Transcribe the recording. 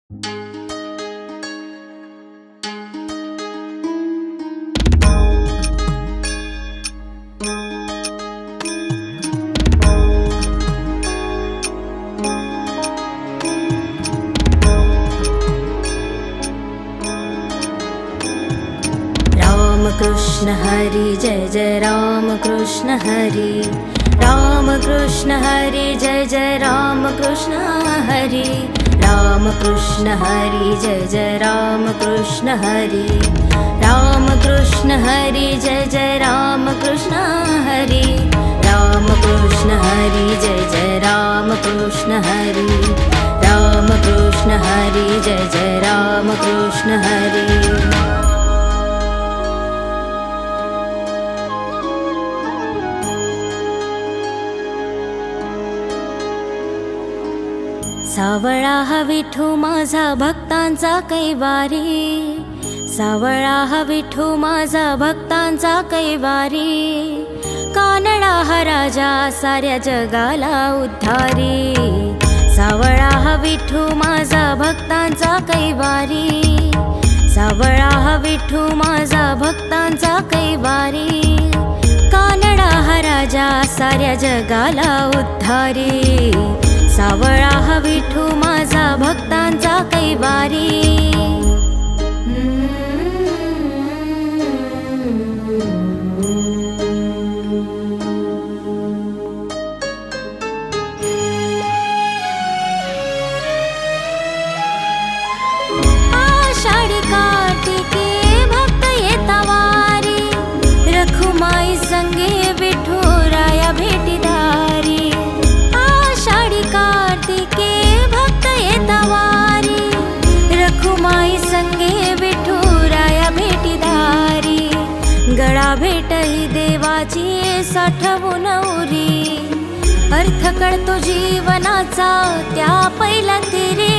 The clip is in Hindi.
कृष्ण हरि जय जय राम कृष्ण हरि। राम कृष्ण हरि जय जय राम कृष्ण हरि। राम कृष्ण हरि जय जय राम कृष्ण हरि। राम कृष्ण हरि जय जय राम कृष्ण हरि। राम कृष्ण हरि जय जय राम कृष्ण हरि। राम कृष्ण हरि जय जय राम कृष्ण हरि। सावळा हा विठू माझा भक्तांचा कैवारी। सावळा हा विठू माझा भक्तांचा कैवारी। कानडा हा राजा साऱ्या जगाला उद्धारी। सावळा हा विठू माझा भक्तांचा कैवारी। सावळा हा विठू माझा भक्तांचा कैवारी। कानडा हा राजा साऱ्या जगाला उद्धारी। सावळा हा विठू माझा भक्तांचा कैवारी। आषाढी कार्तिके भक्त येता वारी। रखुमाई संगे विठुराया भेटीदारी। आषाढी कार्तिके भक्त येता वारी। रखुमाई संगे विठुराया भेटीदारी। गळा भेटही देवाची साठवून उरी। अर्थ कळतो जीवनाचा त्या पहिला तिरी।